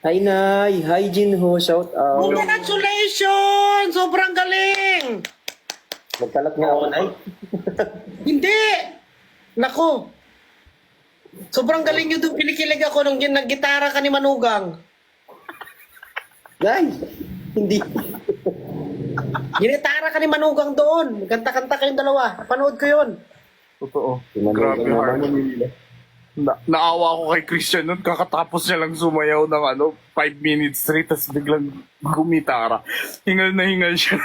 Hi, Nay. Hi, Jinho. Shout out. Congratulations! Sobrang galing! Magkalat nga ako, Nay. Hindi! Nako! Sobrang galing yun doon. Pinikilig ako nung nag-gitara ka ni Manugang. Guys, hindi. Ginitara ka ni Manugang doon. Kanta-kanta kayong dalawa. Panood ko yun. Totoo. Grabe, Grabe hard. Naawa ako kay Christian nun. Kakatapos niya lang sumayaw ng 5 minutes straight. Tapos biglang gumitara. Hingal na hingal siya.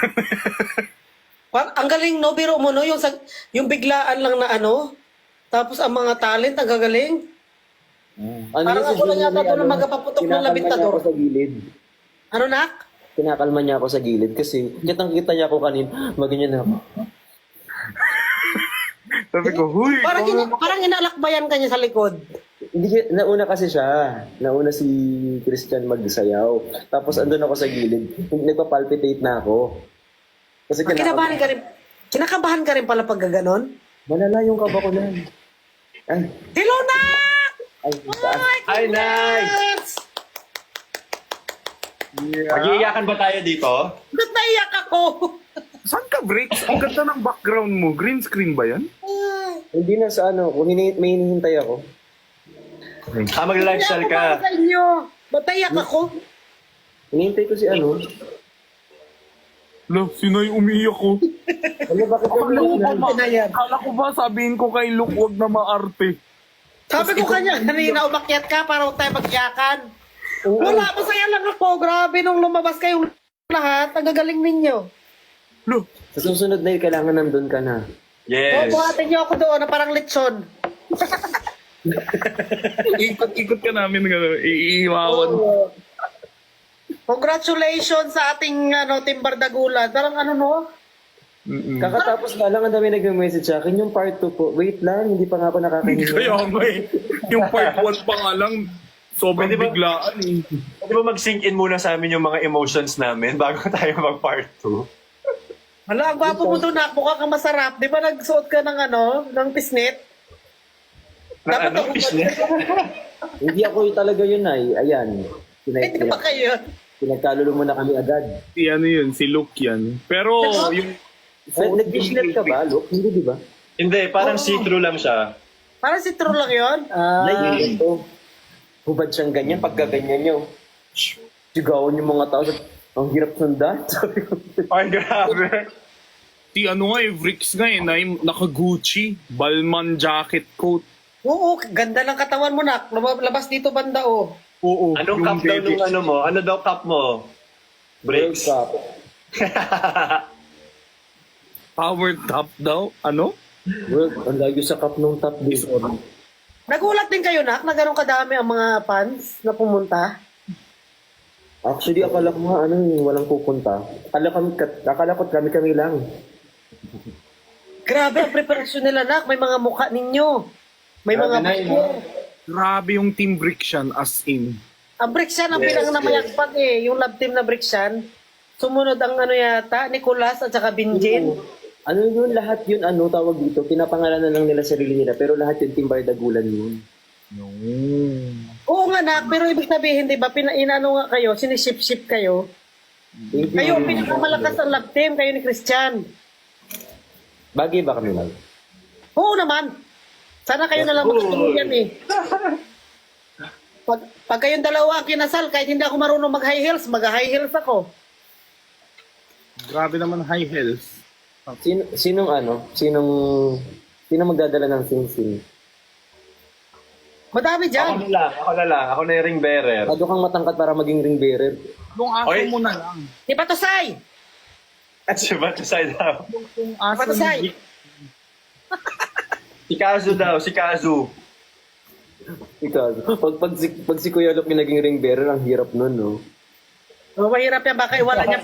Ang galing, no? Biro mo, no? Yung biglaan lang na tapos ang mga talent, ang gagaling. Parang ako lang yata doon na magapaputok ng labintador. Sa gilid. Ano, Nak? Kinakalma niya ako sa gilid kasi kitang-kita niya ako kanina. Maganyan ako. Sabi ko, huy. Parang inalakbayan ka niya sa likod. Hindi, nauna kasi siya. Nauna si Christian magsayaw. Tapos andun ako sa gilid. Nagpa-palpitate na ako. Kasi Kinakabahan ka rin pala pag gaganon? malala yung kaba ko na. Ay, Hello, Nak! ay, taas. Hi, Nay! Yeah. Mag-iiyakan ba tayo dito? Ba't naiyak ako? Saan ka, Bricks? Ang ganda ng background mo. Green screen ba yan? Hindi na sa kung may hinihintay ako. Mag-lifestyle Naiyak ako para ka. sa inyo. Ba't naiyak ako? Hinihintay ko si Lo, sino yung umiiyak ko? Ano, bakit ka Kala ko ba sabihin ko kay Luke, wag na maarte. Sabi ko kanya, kanina umakyat ka para huwag tayo magyakan. Wala, masaya lang ako. Grabe nung lumabas kayong lahat. Ang gagaling ninyo. Lo, Sa susunod na kailangan nandun ka na. Yes. Buhatin niyo ako doon na parang litson. ikot-ikot ka namin, iiwawan. Congratulations sa ating Team Bardagulan. Parang no? Kakatapos nga lang ang dami nag-message sa akin. Yung part 2 po, wait lang, hindi pa nga ako nakakahinga. Kaya nga yung part 1 pa nga lang, sobrang Pwede ba- biglaan eh. Pwede ba mag-sink in muna sa amin yung mga emotions namin bago tayo mag-part 2? Hala, ang gwapo mo doon, Nak. Mukha kang masarap. Di ba nagsuot ka ng ng pisnit? Dapat ako- Hindi ako talaga yun ay. Ayan. Hindi ba kayo? Pinagkalulo mo na kami agad. Si si Luke yan. Pero yung... Nag-fishnet ka ba, Luke? Hindi, di ba? Hindi, parang see-through lang siya. Parang si True lang yun. Like, ito. Hubad siyang ganyan, pagka ganyan niyo. Sigawan yung mga tao. Ang hirap sundan. Sabi ko. Ay, grabe. Si Vrix nga naka-Gucci, Balmain jacket coat. Oo, ganda ng katawan mo, Nak. Labas dito banda, oh. Oo. Anong yung cup daw baby. nung mo? Ano daw cup mo? World Breaks. Cup. Power top daw? Ano? Ang layo sa cup nung top disorder. Nagulat din kayo, Nak, na gano'ng kadami ang mga fans na pumunta. Actually, akala ko nga, walang pupunta. Akala ko kami lang. Grabe ang preparasyon nila, Nak. May mga mukha ninyo. May mga picture. Grabe yung Team Bricks yan, as in. Ang Brixan ang pinang namayagpag yung love team na Brixan. Sumunod ang yata, Nicolas at saka Binjin. Ano yun, lahat yun, tawag dito, pinapangalan na lang nila sarili nila, pero lahat yun Team Bardagulan yun. Oo nga, Nak, pero ibig sabihin, di ba, inano nga kayo, siniship-ship kayo. Kayo, pinakamalakas ang love team, kayo ni Christian. Bagay ba kami lang? Oo naman. Sana kayo na lang magtuluyan eh. Pag kayong dalawa ang kinasal, kahit hindi ako marunong mag-high heels, mag-high heels ako. Grabe naman high heels. Sinong magdadala ng sing-sing? Madami Ako dyan. na lang. Ako na yung ring bearer. Ado kang matangkat para maging ring bearer. Yung aso Oy. mo na lang. Di ba, Tosay? At siya ba to side daw? Yung aso Patasay. ni Vic. Si Kazu daw, si Kazu. Ikaw, pag si Kuya Luke yung naging ring bearer, ang hirap nun, no? Oh, mahirap yan, baka iwala niya.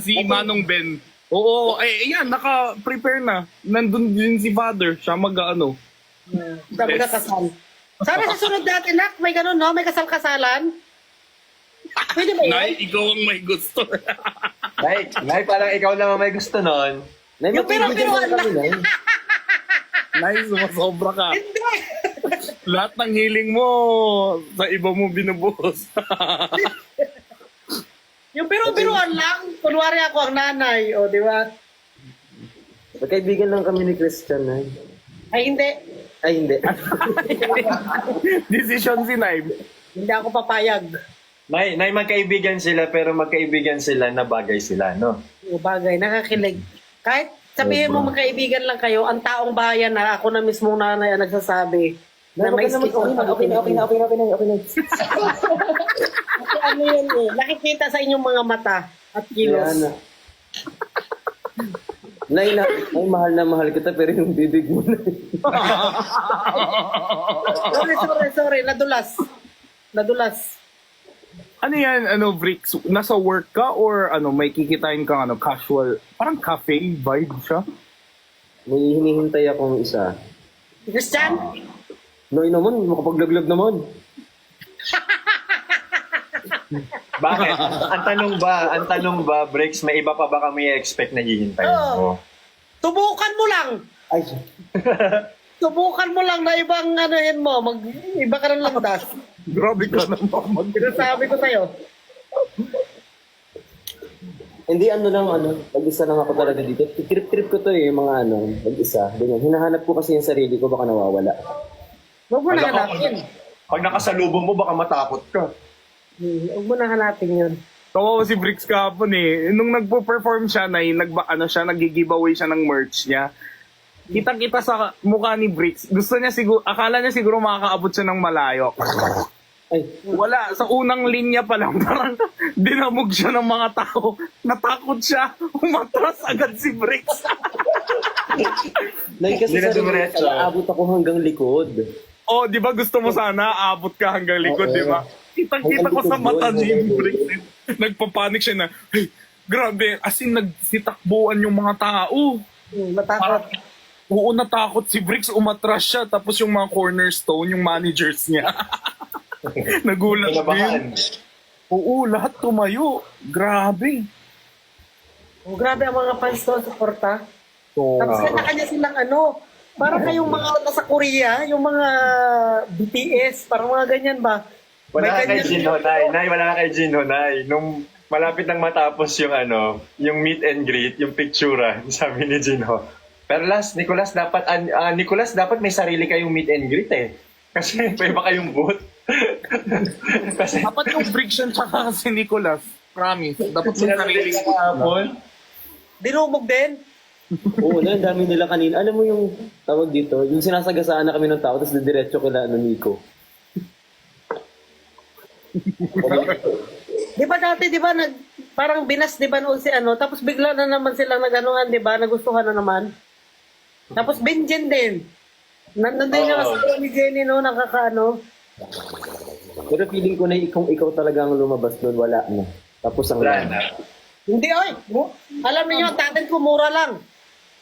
Si Manong Ben. Oo, ayan, naka-prepare na. Nandun din si Father. Siya Sabi ka kasal. Sana sa sunod natin, Nak, may ganun, no? May kasal-kasalan. Pwede ba yun? Nay, ikaw ang may gusto. Nay, parang ikaw naman may gusto nun. Nay, Yung pero magkaibigan ano kami, Nay. Nay, sumasobra ka. Hindi. Lahat ng healing mo, sa iba mo binubuhos. Yung biro-biroan lang, kunwari ako ang nanay, o di ba? Magkaibigan lang kami ni Christian na. Ay hindi, Ay, hindi. Decision si Naim. hindi ako papayag. Nay, magkaibigan sila pero magkaibigan sila na bagay sila, no? Yung bagay, nakakilig. Kahit sabihin mo magkaibigan lang kayo, ang taong bayan na ako na mismo nanay ang nagsasabi na may Okay na. Kasi ano yun eh, nakikita sa inyong mga mata at kilos. Yan. Nay, mahal na mahal kita pero yung bibig mo na. Sorry, nadulas. Ano yan, Bricks? Nasa work ka or may kikitain kang casual, parang cafe vibe siya? May hinihintay akong isa. Christian? Noy naman, makapaglaglag naman. Bakit? Ang tanong ba, Breaks, may iba pa ba kami i-expect na hihintayin mo? Tubukan mo lang. Ay, Subukan mo lang na ibang anuhin mo, iba ka ng landas. Grabe ka naman. Sinasabi ko sa'yo. hindi mag-isa lang ako talaga dito. Trip ko to yung mga mag-isa. Ganyan. Hinahanap ko kasi yung sarili ko, baka nawawala. Huwag mo na Alam ko, hanapin. Pag nakasalubong mo, baka matakot ka. Huwag mo na hanapin yun. Kawawa si Bricks kahapon eh. Nung nagpo-perform siya, nag-giveaway siya ng merch niya. Kitang-kita sa mukha ni Bricks. Akala niya siguro makakaabot siya ng malayo. Ay, Wala. Sa unang linya pa lang, parang dinamog siya ng mga tao. Natakot siya. Umatras agad si Bricks. Nay, kasi Hindi na sa dumiretso. abot ako hanggang likod. Oh, di ba gusto mo sana aabot ka hanggang likod, Oo. di ba? Kitang-kita ko sa mata niya yung Bricks. Nagpapanik siya na, hey, grabe, as in nagsitakbuan yung mga tao. Matakot. Oo, natakot si Bricks, umatras siya, tapos yung mga cornerstone, yung managers niya. Nagulat Kinabahan. din. Oo, lahat tumayo. Grabe. Oh, grabe ang mga fans doon, suporta. So, Tapos kanya-kanya silang parang kayong mga nasa Korea, yung mga BTS, parang mga ganyan ba? Wala ka kay ganyan- Jin Honay. Nay, wala ka kay Jin Honay. Nung malapit nang matapos yung yung meet and greet, yung picture, sabi ni Jinho. Pero Nicolas, dapat may sarili kayong meet and greet eh. Kasi may iba kayong booth. Kasi dapat yung Bricks yan tsaka si Nicolas. Promise. Dapat may sila sarili. kahapon. Dinumog din. Oo, ang dami nila kanina. Alam mo yung tawag dito, yung sinasagasaan na kami ng tao, tapos diretso kila Nico. Di ba dati, di ba, parang binas, di ba, noon si tapos bigla na naman sila nag-anuhan, di ba, nagustuhan na naman. Tapos Benjen din. Nandun yung asawa ni Jenny, no, Pero feeling ko na kung ikaw talaga ang lumabas doon, wala na. Tapos ang Wala na. Hindi, alam niyo, ang talent ko mura lang.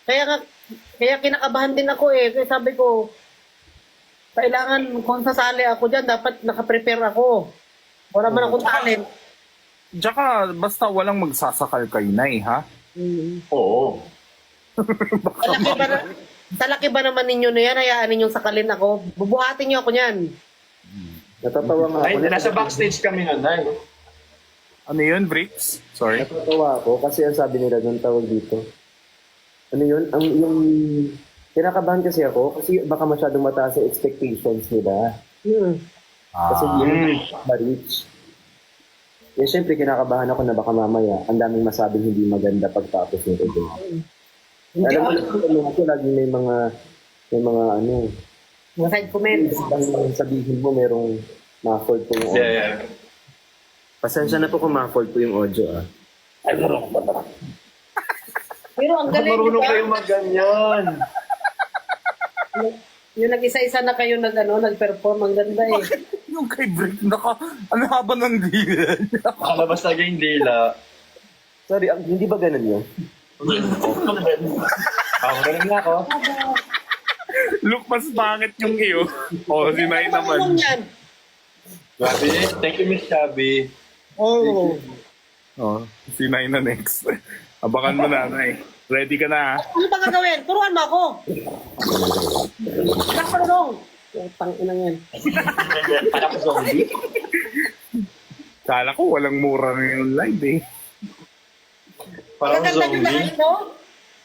Kaya kinakabahan din ako eh. Kaya sabi ko, kailangan kung sasali ako dyan, dapat nakaprepare ako. Wala man akong talent. Tsaka basta walang magsasakal kay Nay, ha? Oo. Sa laki ba naman ninyo na yan, hayaan ninyong sakalin ako. Bubuhatin niyo ako niyan. Natatawa nga Ay, ako. nasa backstage kami nun, Nay. Ano yun, Bricks? Sorry? Natatawa ako kasi ang sabi nila doon tawag dito. Ano yun? Yung kinakabahan kasi ako kasi baka masyadong mataas yung expectations nila. Kasi yun, ma-reach. Eh, syempre, kinakabahan ako na baka mamaya ang daming masabing hindi maganda pagtapos nito doon. Alam mo, lagi may mga Mga side comments. Ang sabihin mo, merong muffled po yung audio. Yeah. Pasensya na po kung muffled po yung audio, ah. Pero ang galing, Marunong diba? kayo mag-ganyan. Yung nag-isa-isa na kayo nag-perform, ang ganda eh. Yung kay Bricks, ano haba ng dila? Nakalabas talaga yung dila. Sorry, hindi ba ganun yun? Ganun nga ako. Look, mas bakit yung iyo? Oh, si Nay naman. Yan. Grabe. Thank you, Miss Chubby. Oh. Oh, si Nay na next. Abakan mo na, Nay. Ready ka na, ha? Ano pa gagawin? Turuan mo ako. Nakulong. Utang ina yan. Parang zombie. Kala ko walang mura na yung live eh. Parang Maganda yung zombie. lahat, no?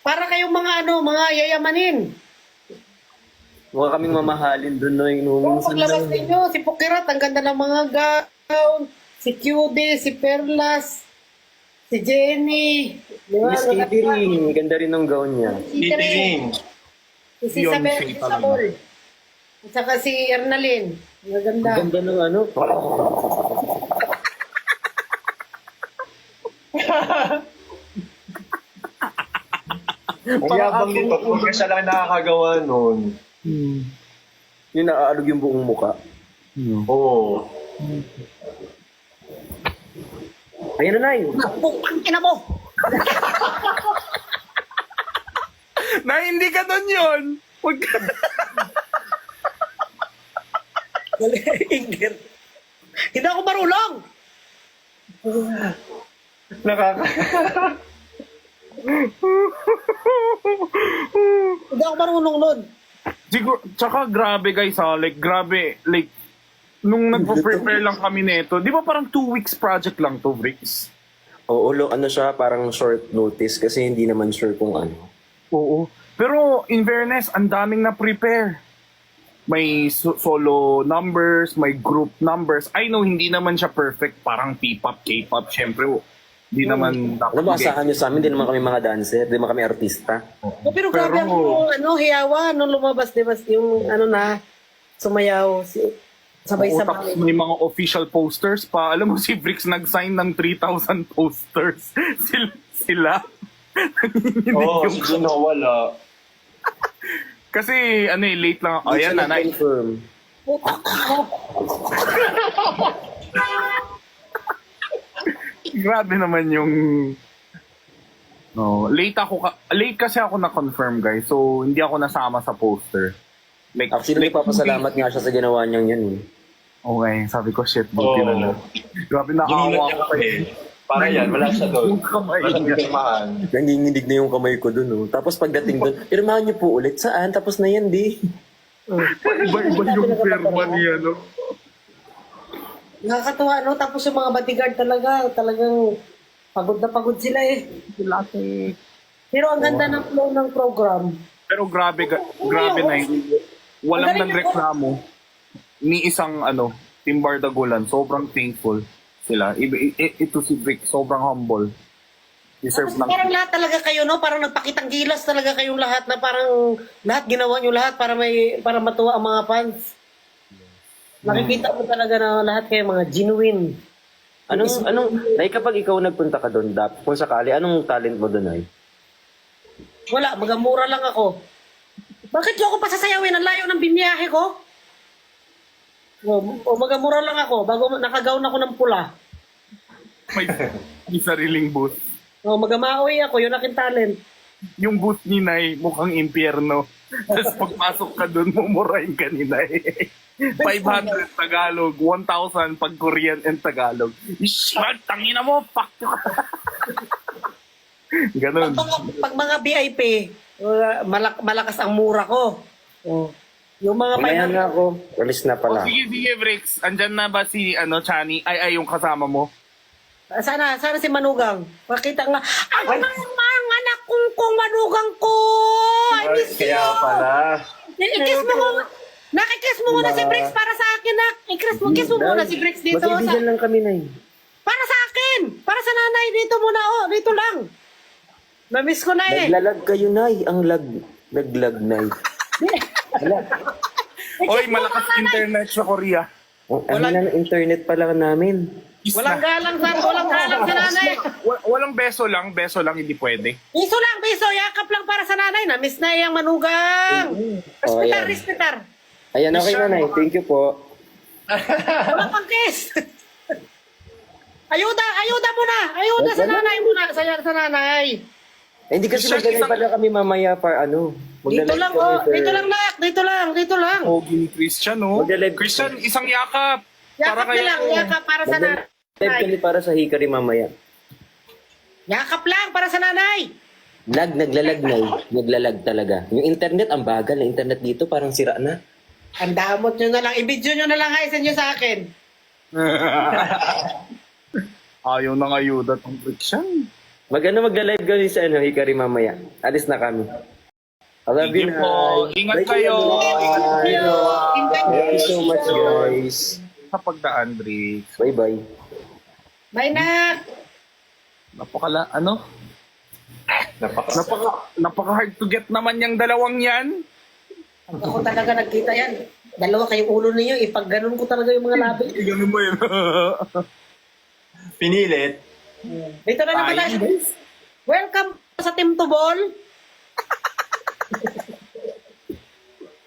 Para kayong mga mga yayamanin. Mukha kaming mamahalin doon, no? Oo, paglabas ninyo, si Pukirat, ang ganda ng mga gown. Si Cutie, si Perlas, si Jenny. Di ba? Miss Kitty ring. Ganda rin ng gown niya. Si Tere. Si Yun, Isabel, si si Sabol. At saka si Ernalyn. Ang ganda. Ganda ng ano. Ang yabang nito, kung siya lang nakakagawa nun. Yung naaalog yung buong muka. Oo. Ayan na, Nay. Putang ina mo! Na hindi ka doon yun! Huwag ka... Ingrid. Hindi ako marulong! Nakaka... Hindi ako marunong nun. Siguro, tsaka grabe guys ha, like grabe, like, nung nagpo-prepare lang kami nito, di ba parang 2 weeks project lang to, Bricks? Oo, ano siya, parang short notice kasi hindi naman sure kung ano. Oo. Pero in fairness, ang daming na-prepare. May solo numbers, may group numbers. I know, hindi naman siya perfect, parang P-pop, K-pop, syempre, hindi naman Ano ba, asahan nyo sa amin, di naman kami mga dancer, di naman kami artista. Oh, pero grabe ang hiyawa nung lumabas, di ba, yung na, sumayaw, sabay-sabay. May mga official posters pa. Alam mo, si Bricks nag-sign ng 3,000 posters. Sila. Oo, si Gino wala. Kasi, late lang ako. Ayan na, Confirm. Putang ina mo. grabe naman yung... No, late kasi ako na-confirm, guys. So, hindi ako nasama sa poster. Like, Actually, papasalamat nga siya sa ginawa niyang yan. Okay, sabi ko, shit, buti na lang. Grabe, nakakawa Gininat ko niya pa kami. eh. Para yan, wala siya doon. Yung kamay Wala niya. siyang pirmahan. Nanginginig na yung kamay ko dun. Oh. Tapos pagdating dun, pirmahan niyo po ulit. Saan? Tapos na yan, di. Iba-iba yung firma niya, no? Nakakatuwa, no? Tapos yung mga bodyguard talagang pagod na pagod sila eh. Pero ang ganda ng flow ng program. Pero grabe na yun. Walang nagreklamo ni isang Team Bardagulan. Sobrang thankful sila. Ito si Vic, sobrang humble. Deserve ng... Parang lahat talaga kayo, no? Parang nagpakitang gilas talaga kayong lahat na parang lahat ginawa nyo lahat para matuwa ang mga fans. Nakikita mo talaga na lahat kayo mga genuine. Nay, kapag ikaw nagpunta ka doon, kung sakali, anong talent mo doon, Nay? Wala, magamura lang ako. Bakit nyo ako pasasayawin? Ang layo ng bimiyahe ko. O magamura lang ako bago nakagawn ako ng pula. May sariling booth. O magamaoy ako, yun aking talent. Yung booth ni Nay, mukhang impyerno. Tapos pagpasok ka doon, mumurahin ka ni Nay. 500 Tagalog, 1,000 pag Korean and Tagalog. Ishmal, tangina mo, fuck you. Ganun. Pag mga VIP, malakas ang mura ko. O, yung mga Mamaya nga ako. Alis na O pala. sige, Bricks. Andyan na ba si Chani? Ay, yung kasama mo? Sana si Manugang. Makita nga, ay, mga anak kong Manugang ko! I miss you! Kaya pala. I-kiss mo ko. Nakikiss mo muna si Bricks para sa akin, nak. Kiss mo muna si Bricks dito. Magkaibigan lang kami, Nay. Para sa akin. Para sa nanay. Dito muna, dito lang. Na-miss ko na eh. Naglalag kayo, Nay. Ang naglag, Nay. Oy, malakas internet sa Korea. Ang hina ng internet pa lang namin. Walang galang sa nanay. Walang beso lang, hindi pwede. Piso lang, yakap lang para sa nanay. Na-miss na yung Manugang. Respetar, ayan. respetar. Ayan, okay, Nanay. Thank you po. Wala pang kiss. Ayuda muna. Ayuda sa nanay muna. Sa nanay. Hindi kasi Christian, magaling pala kami mamaya Dito lang, dito lang, nak. Dito lang. Pogi ni Christian, no? Magdalive. Christian, isang yakap. Yakap na lang, yakap para sa nanay. Live kami para sa Hikari mamaya. Yakap lang para sa nanay. Naglalag, Nay. Naglalag talaga. Yung internet, ang bagal. Yung internet dito parang sira na. Ang damot nyo na lang. I-video nyo na lang, ha, send nyo sa akin. Ayaw ng ayuda tong friction. Magla-live kami sa Hikari mamaya. Alis na kami. I love you, Sige po. Nay. Ingat Bye, kayo. Nay. Thank you so much, guys. Sa pagdaan, Bricks. Bye-bye. Bye, Nak! Napaka hard to get naman yung dalawang yan. Pag ako talaga nagkita yan, dalawa kayong ulo ninyo, ipag ganun ko talaga yung mga labi. Ganun mo yun. Pinilit. Dito na naman tayo. Welcome sa Team to Ball.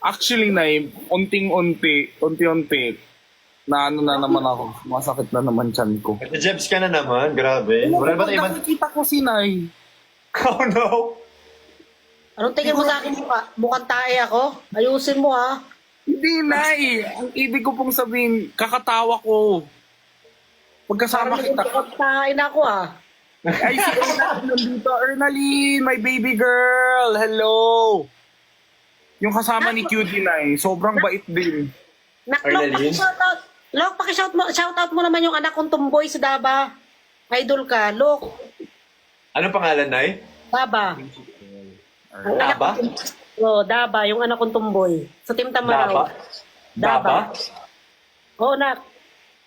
Actually, Nay, unti-unti, na ano na naman ako. Masakit na naman tiyan ko. Jebs ka na naman, grabe. Wala ba tayo ibang... Nakikita ko si Nay. Oh no! Anong tingin mo sa akin? Mukhang tae ako? Ayusin mo, ha? Hindi, Nay. Ang ibig ko pong sabihin, kakatawa ko. Pagkasama Parang kita. tae na ako, ha? Ay, si Ernaline nandito. Ernaline, my baby girl. Hello. Yung kasama ni Cutie Nay, sobrang bait din. Naklok, Arnalyn? pakishoutout. Lok, shoutout mo naman yung anak kong tumboy si Daba. Idol ka, Lok. Anong pangalan, Nay? Daba. Ang anak Daba? kong- Daba, yung anak kong tumboy. Sa Team Daba? Tamaraw. Daba? Oo, Nak.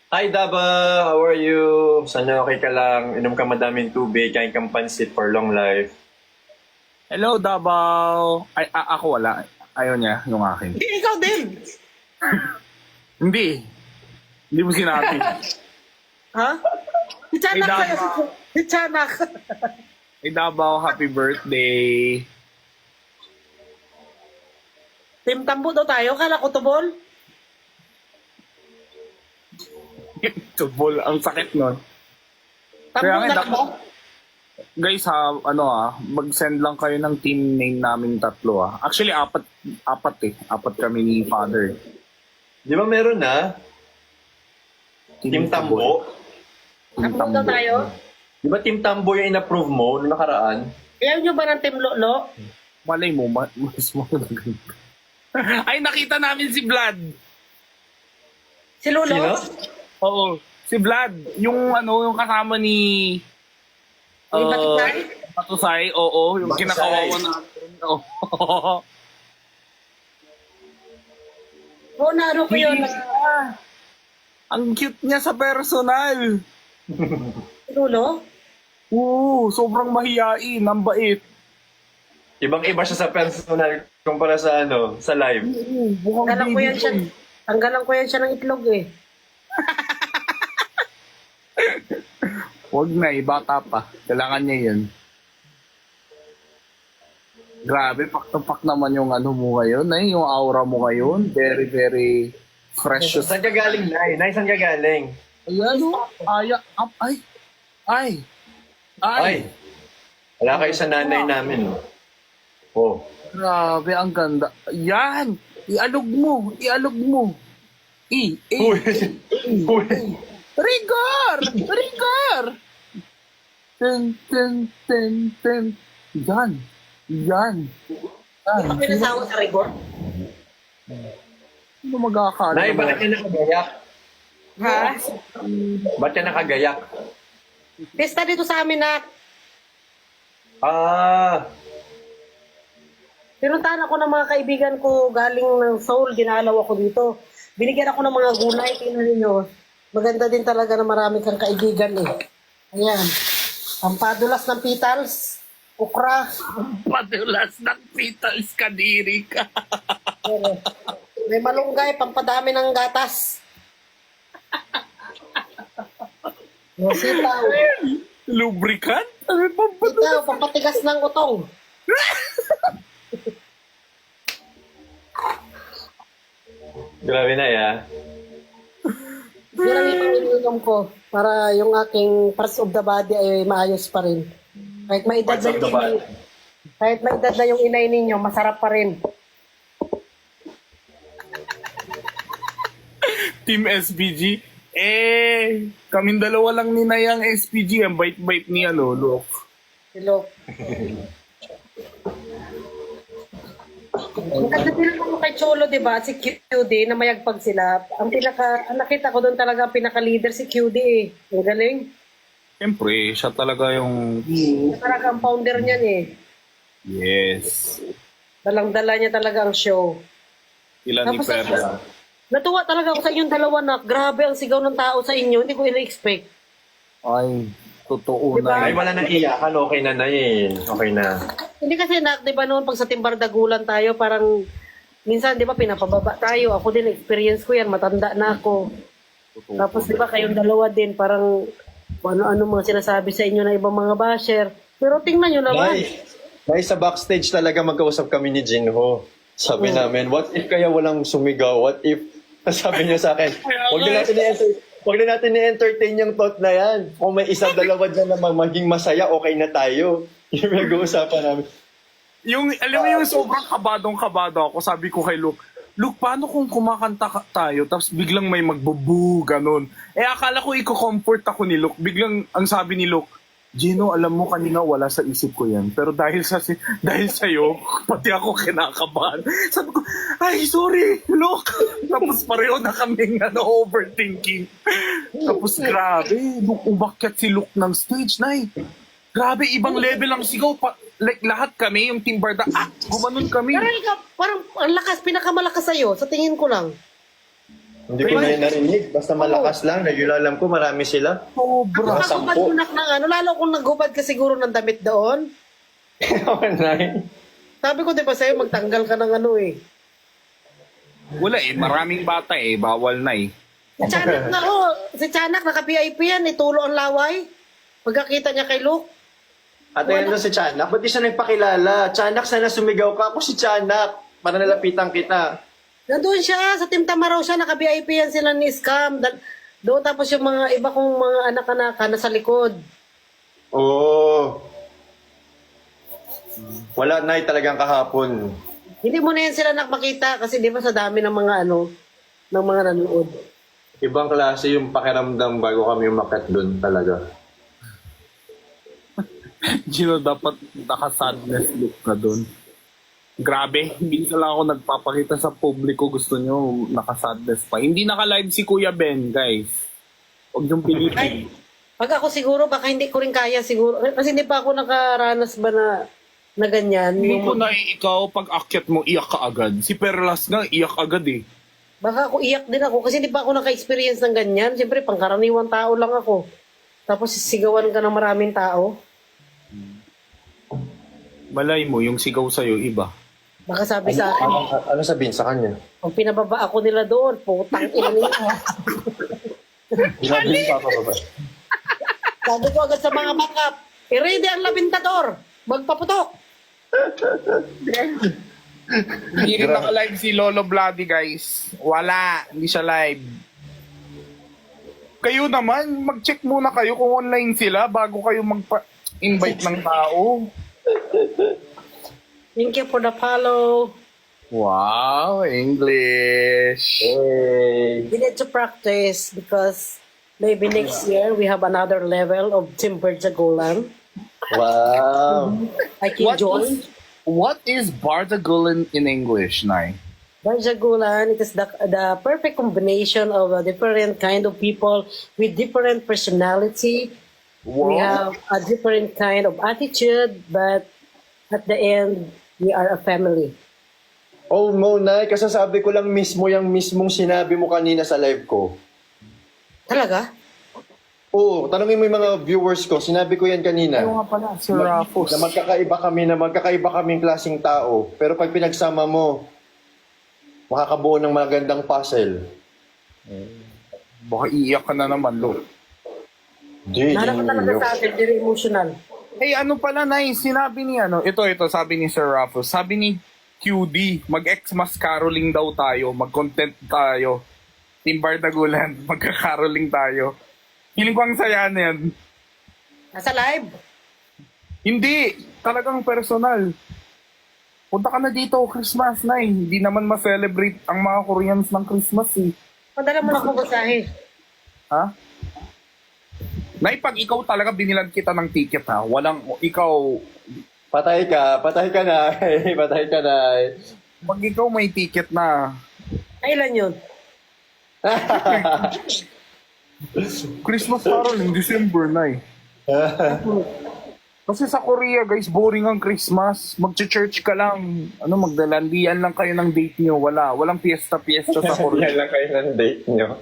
Hi, Daba! How are you? Sana okay ka lang. Inom ka madaming tubig, kain kang pansit for long life. Hello, Davao. Ay, ako wala. Ayaw niya, yung akin. Hindi, ikaw din. Hindi. Hindi mo sinabi. Ha? Si Chanak Hey, sa'yo. Daba. Si Chanak. Hey, Davao, happy birthday. Team Tambo daw tayo. Kala ko tubol. Tubol, ang sakit nun. Tambo Kaya nga, na dapat- ako. Guys ha, mag-send lang kayo ng team name naming tatlo Actually, apat kami ni Father. Di ba meron na? Team Tambo? Team Tambo daw tayo. Di ba Team Tambo yung in-approve mo noong nakaraan? Ayaw nyo ba ng Team Lolo? Malay mo, mas mo na ganito. Ay, nakita namin si Vlad. Si Lolo? Sino? Oo, si Vlad. Yung yung kasama ni... Yung Batusay? Batusay, oo. Yung Batusay. kinakawawa natin. Oo. Oo, naano ko yun. Ang cute niya sa personal. Si Lolo? Oo, sobrang mahiyain. Ang bait. Ibang-iba siya sa personal kumpara sa sa live. Mukhang Tanggalan ko baby yan siya. boy. Tanggalan ko yan siya ng itlog eh. Huwag na, bata pa. Kailangan niya yun. Grabe, pak naman yung mo ngayon. Yung aura mo ngayon. Very, very precious. Saan ka galing, Nay? Nay, saan ka galing? Ayan, Ay! Wala kayo sa nanay namin. Oh. Grabe, ang ganda. Yan! Ialog mo! Uy! Uy! Uy! Rigor! Ten. Yan. Hindi pa pinasawa sa rigor. Ano magkakala? Nay, bakit ka nakagayak? Ha? Ba't ka nakagayak? Pista dito sa amin na Ah! pinuntahan ako ng mga kaibigan ko galing ng Seoul, dinalaw ako dito. Binigyan ako ng mga gulay, tingnan ninyo. Maganda din talaga na marami kang kaibigan eh. Ayan. Pampadulas ng petals, okra. Padulas ng petals, kadiri ka. Pero, may malunggay, pampadami ng gatas. Yung sitaw. Lubricant? Ano pa ba? Sitaw, pampatigas ng utong. Grabe na ya. Yan ang ipang ko para yung aking parts of the body ay maayos pa rin. Kahit may edad Parts na of yung the inay, body. kahit may edad na yung inay ninyo, masarap pa rin. Team SPG? Kaming dalawa lang ni Nayang SPG. Ang bait-bait niya, Lolo. Hello. Maganda din naman kay Cholo, di ba? Si QD, na mayagpag sila. Ang nakita ko doon talaga, ang pinaka-leader si QD eh. Ang galing. Siyempre, siya talaga yung... Siya talaga ang founder niyan eh. Yes. Dalang-dala niya talaga ang show. Ilan ni Tapos, Perla? natuwa talaga ako sa inyong dalawa na grabe ang sigaw ng tao sa inyo. Hindi ko ina-expect. Ay, totoo Diba? na. Ay, wala nang iyakan. Okay na na eh. Okay na. Hindi kasi di ba noon pag sa Timbardagulan tayo, parang minsan di ba pinapababa tayo. Ako din, experience ko yan, matanda na ako. Totoo. Tapos di ba kayong dalawa din, parang kung ano-ano mga sinasabi sa inyo ng ibang mga basher. Pero tingnan nyo naman. Nay, sa backstage talaga magkausap kami ni Jinho. Sabi namin, what if kaya walang sumigaw? What if, sabi niya sa akin, huwag na natin i-entertain yung thought na yan. Kung may isa, dalawa dyan na maging masaya, okay na tayo. Yung nag-uusapan namin. Yung, alam mo yung sobrang kabadong-kabado ako, sabi ko kay Luke, Luke, paano kung kumakanta tayo, tapos biglang may magbubu, ganun. Eh, akala ko i-comfort ako ni Luke. Biglang, ang sabi ni Luke, Gino, alam mo kanina wala sa isip ko yan. Pero dahil sa'yo, pati ako kinakabahan. Sabi ko, ay, sorry, Luke. Tapos pareho na kaming overthinking. Tapos grabe, nung umakyat si Luke ng stage, Nay. Grabe, ibang level ang sigaw. Like, lahat kami, yung Team Barda, gumanon kami. Pero ikaw, parang ang lakas, pinakamalakas sa'yo, sa tingin ko lang. Hindi ko na yun narinig. Basta malakas lang. Alam ko, marami sila. Sobra. Ako nagubad mo ng lalo kung nagubad ka siguro ng damit doon. Nay. Sabi ko, di ba sa'yo, magtanggal ka ng ano eh. Wala eh, maraming bata eh, bawal na eh. Si Chanak na si Chanak, naka-VIP yan, itulo ang laway. Pagkakita niya kay Luke. At ayan doon si Chanak. Ba't di siya nagpakilala? Chanak, sana sumigaw ka. Ako si Chanak. Para nalapitan kita. Nandun siya, sa Team Tamaraw siya, naka-VIP yan sila ni Scam. Doon tapos yung mga iba kong mga anak-anak nasa likod. Oo. Wala, Nay, talagang kahapon. Hindi mo na yan sila nakmakita kasi di ba sa dami ng mga ng mga nanood. Ibang klase yung pakiramdam bago kami umakyat doon talaga. Gino, dapat naka-sadness look ka doon. Grabe, hindi ka lang ako nagpapakita sa publiko. Gusto nyo naka-sadness pa. Hindi naka-live si Kuya Ben, guys. Huwag yung pilitin. Pag ako siguro, baka hindi ko rin kaya siguro. Kasi hindi pa ako nakaranas ba na ganyan. Hindi ko na ikaw, pag akyat mo, iyak ka agad. Si Perlas nga, iyak agad eh. Baka ako iyak din ako kasi hindi pa ako naka-experience ng ganyan. Siyempre, pangkaraniwang tao lang ako. Tapos sigawan ka ng maraming tao. Malay mo, yung sigaw sa'yo, iba. Baka sabi sa akin, Ano sabihin sa kanya? pag pinababa ako nila doon, putang ina nila. Sabihin pa ba? Sabi ko agad sa mga backup, i-ready ang labintador. Magpaputok. Hindi rin naka-live si Lolo Bloody, guys. Wala, hindi siya live. Kayo naman, mag-check muna kayo kung online sila bago kayo magpa-invite ng tao. Thank you for the follow. Wow, English. Hey. We need to practice because maybe next year we have another level of Team Berjagolan. Wow. I can join. What is Bardagulan in English, Nay? Berjagolan, it is the perfect combination of a different kind of people with different personality. We have a different kind of attitude, but at the end, we are a family. Oh, Monay, kasasabi ko lang mismo yung mismong sinabi mo kanina sa live ko. Talaga? Oo, tanongin mo yung mga viewers ko. Sinabi ko yan kanina. Ano nga pala, Sir Rafus? Na magkakaiba kaming klaseng tao. Pero pag pinagsama mo, makakabuo ng magandang puzzle. Baka iiyak ka na naman, Lo. Nana ko talaga sa atin, very emotional. Eh, ano pala, Nay? Sinabi ni, ito, sabi ni Sir Rafus. Sabi ni QD, mag-Xmas caroling daw tayo, mag-content tayo. Team Bardagulan, magka-caroling tayo. Hiling ko ang saya na yan. Nasa live? Hindi, talagang personal. Punta ka na dito, Christmas, Nay. Hindi naman ma-celebrate ang mga Koreans ng Christmas, eh. Padala mo na ko basahin. Ha? Nay, pag ikaw talaga binilan kita ng ticket, ha? Walang, ikaw, Patay ka na. Patay ka na. Pag ikaw may ticket na, Kailan yun? Christmas caroling, December na eh. Kasi sa Korea, guys, boring ang Christmas. Mag-church ka lang. Magdalandian lang kayo ng date nyo. Walang fiesta-fiesta sa Yan Korea. lang kayo ng date nyo.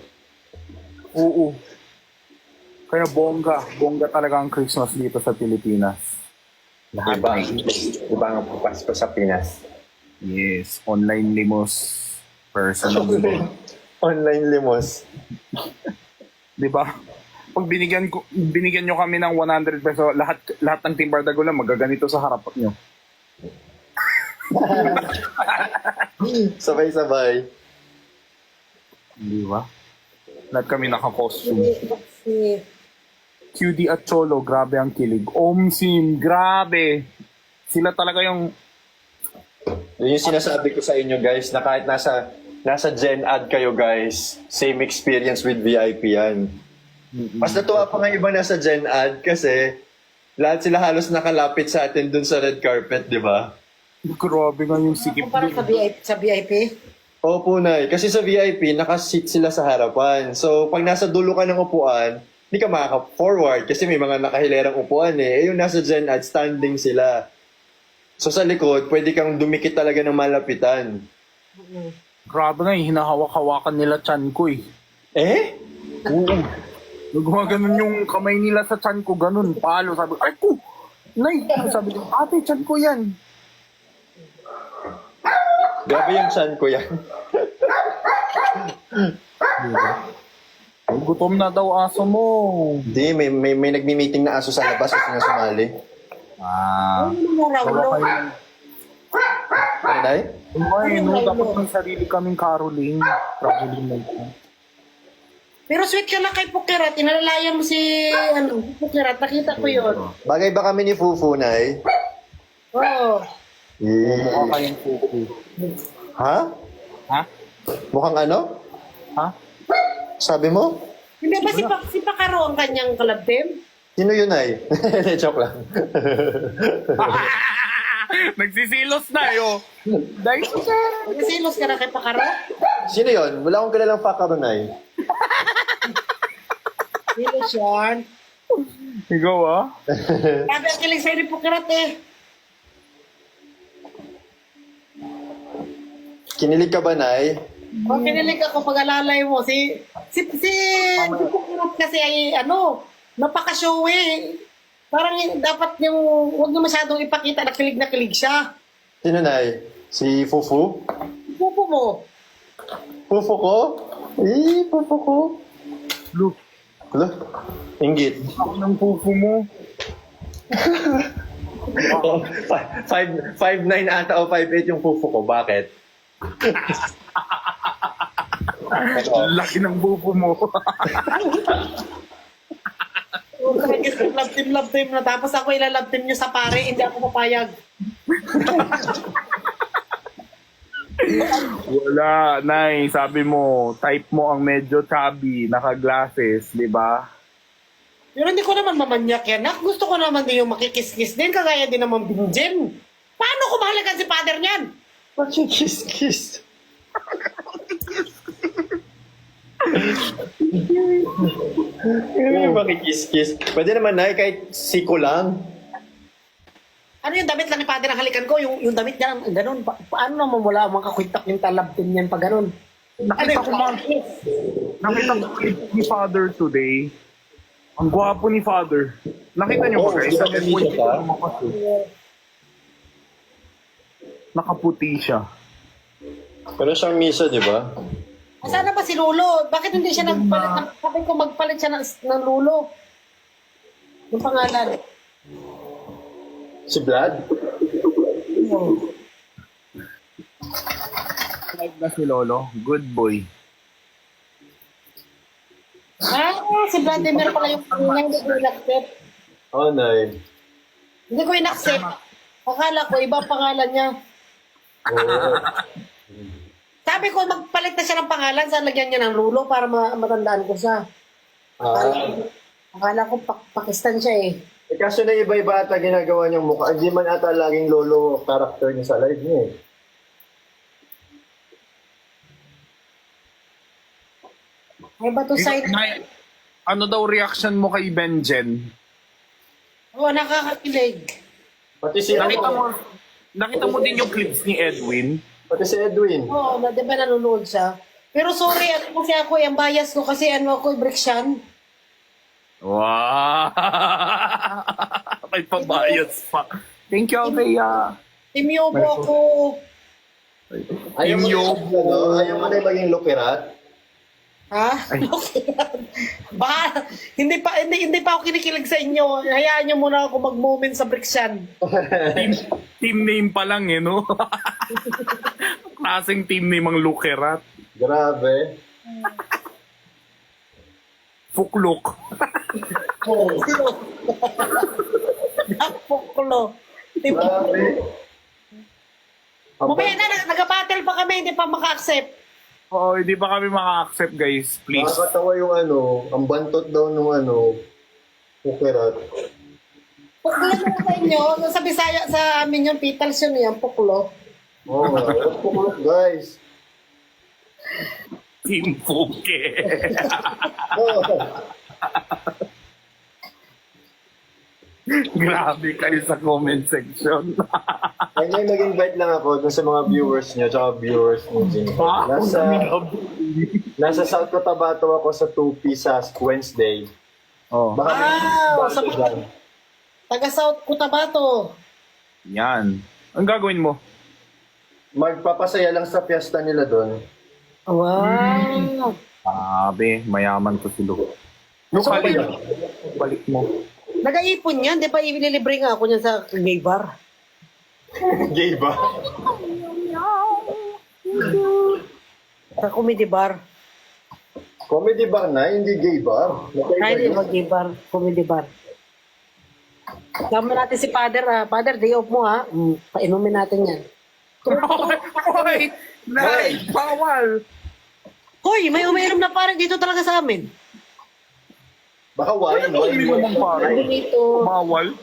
Oo. Kaya bongga. Bongga talaga ang Christmas dito sa Pilipinas. Iba ang papasko sa Pinas. Yes. Online limos. Personal limos. Online limos. Di ba? Pag binigyan nyo kami ng 100 peso, lahat ng Team Bardagulan magaganito sa harap nyo. Sabay-sabay. Di ba? Lahat kami naka-costume. QD at Cholo, grabe ang kilig. Omsim, grabe. Sila talaga yung... Yun yung sinasabi ko sa inyo guys, na kahit nasa Gen Ad kayo guys, same experience with VIP yan. Mas natuwa pa nga iba nasa Gen Ad kasi lahat sila halos nakalapit sa atin dun sa red carpet, di ba? Grabe nga yung sikip. Kumpara sa VIP? Opo, Nay. Kasi sa VIP, nakasit sila sa harapan. So, pag nasa dulo ka ng upuan, hindi ka makaka-forward kasi may mga nakahilerang upuan eh. Yung nasa Gen Ad, standing sila. So, sa likod, pwede kang dumikit talaga ng malapitan. Grabe nga, hinahawak-hawakan nila chan ko eh. Eh? Oo. Nagwaganon yung kamay nila sa chan ko, ganun. Palo, sabi ko, ay ko! Nay! Sabi ko, ate, chan ko yan. Grabe yung chan ko yan. Ay, gutom na daw aso mo. Hindi, may nagmi-meeting na aso sa labas at nga sumali. Ah. Ano mo, Raulo? Ano, Nay? Ay, no, dapat may sarili kaming caroling. Traveling na ito. Pero sweet ka na kay Pukirat. Inalalayan mo si Pukirat. Nakita ko yun. Bagay ba kami ni Fufu, Nay? Oo. Mukha kayong kuku. Ha? Ha? Mukhang ano? Ha? Sabi mo? Hindi ba si Pakaro ang kanyang club team? Sino yun, Nay? Joke lang. Nagsisilos na yo. Dahil sa... Nasilos ka na kay Pakaro? Sino yun? Wala akong kilalang fakaro, Nay. Silos yan. Ikaw ah? Sabi ang kilig sa'yo ni Pukirat eh. Kinilig ka ba, Nay? O kinilig ako pag-alalay mo. Si Pukirat kasi ay napaka-showy. Parang dapat yung, huwag na masyadong ipakita na kilig siya. Sino, Nay? Si Fufu? Pupo mo. Fufu ko? Fufu ko. Look, Hala, inggit. ako ng pupo mo. 5'9 ata o 5'8 yung Fufu ko. Bakit? Laki ng pupo mo. Love team na. Tapos ako ilalove team nyo sa pare. Hindi ako papayag. Wala, Nay. Sabi mo, type mo ang medyo chubby, naka-glasses, di ba? Pero hindi ko naman mamanyak yan. Gusto ko naman din yung makikis-kis din. Kagaya din naman Binjen. Paano ko mahalagan si father niyan? Bakit kiss-kiss? Ano yung makikis-kiss? Pwede naman, Nay, kahit siko lang. Ano yung damit lang ni father ang halikan ko? Yung damit niya, ganun. Paano naman wala mga kakwintak yung talab din yan pa ganun? Nakita ko ni Father today. Ang gwapo ni Father. Nakita niyo ba guys? Sa Malaysia pa? Nakaputi siya. Pero siyang misa, di ba? Sana ba si Lolo? Bakit hindi siya nagpalit? Sabi ko magpalit siya ng Lolo. Yung pangalan. Si Vlad? Live na si Lolo. Good boy. Si Vladimir pala yung pangalan. Hindi ko in-accept. Oh, Nay. Hindi ko in-accept. Akala ko, iba ang pangalan niya. Oo. Sabi ko, magpalit na siya ng pangalan. Saan lagyan niya ng Lolo para matandaan ko siya. Akala ko Pakistan siya eh. Kaso na iba-iba ata ginagawa niyang mukha. Hindi man ata laging lolo character niya sa live niya eh. May bato side. Ano daw reaction mo kay Benjen? Oo, nakakakilig. Pati si Nakita mo din yung clips ni Edwin? Pati si Edwin. Oo, di ba nanonood siya? Pero sorry, kasi ako, ang bias ko kasi ako, Brixian. Wow! May pabayas pa. Thank you, Althea. Team Yobo ako. Ayaw mo Yung ayaw mo na yung maging lukirat? Ha? Baka, hindi pa ako kinikilig sa inyo. Hayaan niyo muna ako mag-moment sa Brixian. team name pa lang eh, no? Klaseng team name ang Lukerat. Grabe. Fuklok. Napoklo. Grabe. Mamaya na, nag-battle pa kami, hindi pa maka-accept. Oo, hindi pa kami maka-accept, guys. Please. Nakakatawa yung ang bantot daw nung lukirat. Puklo na sa inyo. Sa Bisaya, sa amin yung petals yun yan, puklo. Oo nga. Pukulok, guys. Team Fuke. Oo. Grabe kayo sa comment section. Ay, may mag-invite lang ako dun sa mga viewers niya tsaka viewers ni Jim. Nasa South Cotabato ako sa 2P sa Wednesday. Oh. Baka Wow! may dyan. Taga South Cotabato. Yan. Ang gagawin mo? Magpapasaya lang sa fiesta nila doon. Wow! Sabi, mayaman to si Luke. Luke, So, balik mo. nag-aipon yan, di ba ililibre nga ako niyan sa gay bar? Gay ba? Sa comedy bar. Comedy bar na, hindi gay bar. Ay, di ba gay bar? Comedy bar. Sama natin si Father, ha? Father, day off mo, ha? Painumin natin yan. Hoy! Nay! Bawal! Hoy, may umiinom na parang dito talaga sa amin. Baka wine. Hindi mo mong pare. Dito. Bawal?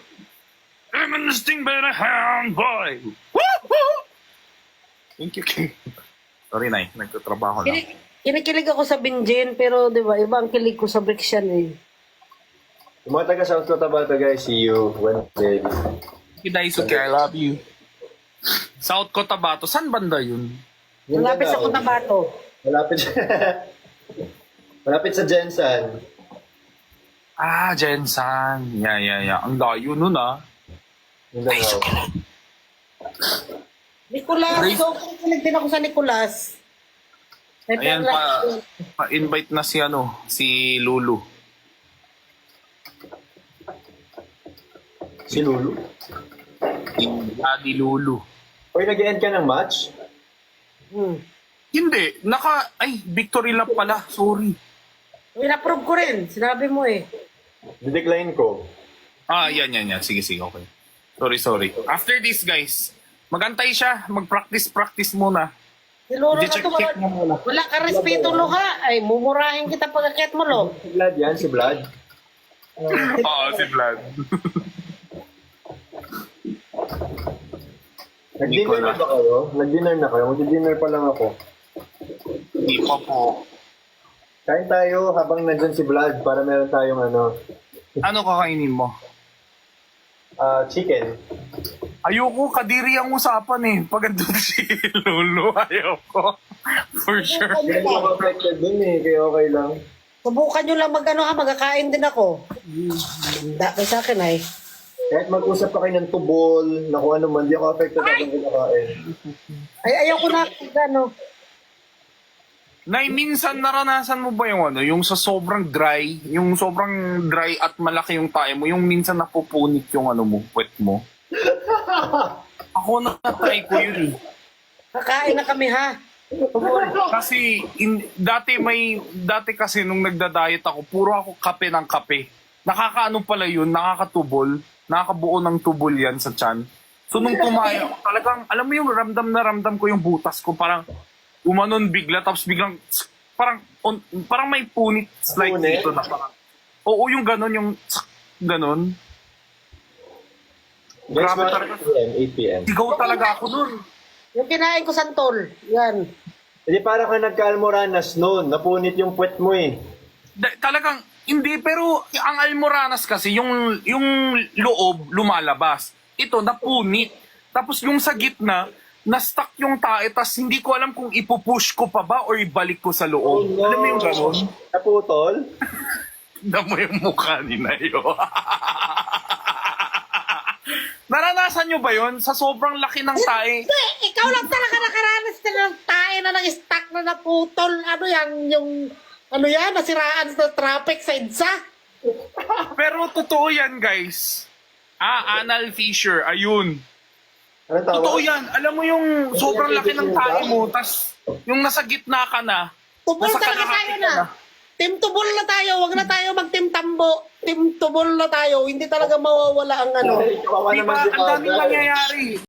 I'm a sting by the hound boy! Woo-hoo! Thank you, King. Sorry, Nay. Nagtatrabaho lang. Kinikilig ako sa Binjen, pero di ba, iba ang kilig ko sa Brixian eh. Yung mga taga South Cotabato, guys, see you Wednesday. Daisuke, I love you. South Cotabato. Saan banda yun? Yun Malapit na sa daw. Cotabato. Malapit sa Jensen. Ah, Jensan. Yeah. Ang layo nun, ah. Yun na daw. Nicolas, so kinikilig din ako sa Nicolas. Ayan pa-invite na si Lulu. Si Lulu. Si Daddy Lulu. Oy, nag-end ka ng match? Hindi, victory lap pala. Sorry. In-approve ko rin, sinabi mo eh. Didecline ko. Yan. Sige, okay. Sorry. After this, guys, magantay siya. Mag-practice muna. Si Lolo na Check to, mo muna. wala ka respeto, Loha. Ay, mumurahin kita pag akit mo, Lo. Si Vlad yan, si Vlad. Oo, si Vlad. Nag-dinner na ba kayo? Nag-dinner na kayo? Mag-dinner pa lang ako. Hindi pa po. Kain tayo habang nandyan si Vlad para meron tayong Ano kakainin mo? chicken. Ayoko, kadiri ang usapan eh. Pag andun si Lulu, ayoko. For sure. Hindi ako affected dun kaya okay lang. Subukan nyo lang magkakain din ako. Dami sa akin ay. Kahit mag-usap pa kayo ng tubol, na kung ano man, di ako affected habang kinakain. Ay, ayaw ko na, Nay, minsan naranasan mo ba yung sa sobrang dry at malaki yung tae mo, yung minsan napupunit yung puwet mo? Ako na-try ko yun eh. Kakain na kami, ha? Kasi dati kasi nung nagda-diet ako, puro ako kape ng kape. Nakakaano pala yun, nakakatubol, nakakabuo ng tubol yan sa tiyan. So nung tumayo, talagang, alam mo yung ramdam ko yung butas ko, parang umanon bigla, tapos biglang, parang may punit like Punit? dito na parang, oo yung ganon, yung ganon. Guys, Grabe mga talaga. 8 p.m. Sigaw talaga ako nun. Yung kinain ko santol, yan. Hindi para ka nagka-almoranas noon. Napunit yung puwet mo eh. Talagang, hindi, pero ang almoranas kasi, yung loob lumalabas. Ito, napunit. Tapos yung sa gitna, na-stuck yung tae, tas hindi ko alam kung ipupush ko pa ba or ibalik ko sa loob. Oh, no. Alam mo yung gano'n? Naputol? Tignan mo yung mukha ni Nayo. Naranasan nyo ba yon sa sobrang laki ng tae? Hindi, ikaw lang talaga nakaranas na ng tayo na nang-stuck na naputol. Ano yan, nasiraan sa traffic sa EDSA. Pero totoo yan, guys. Anal fissure, ayun. Ano tawag? Totoo yan. Alam mo yung sobrang laki ng tae mo, tas yung nasa gitna ka na, Tubol nasa talaga kalahati tayo ka na. Team tubol na tayo. Huwag na tayo mag-team tambo. Team tubol na tayo. Hindi talaga mawawala ang ano. Kawawa Di naman ba, si ang daming Father. nangyayari.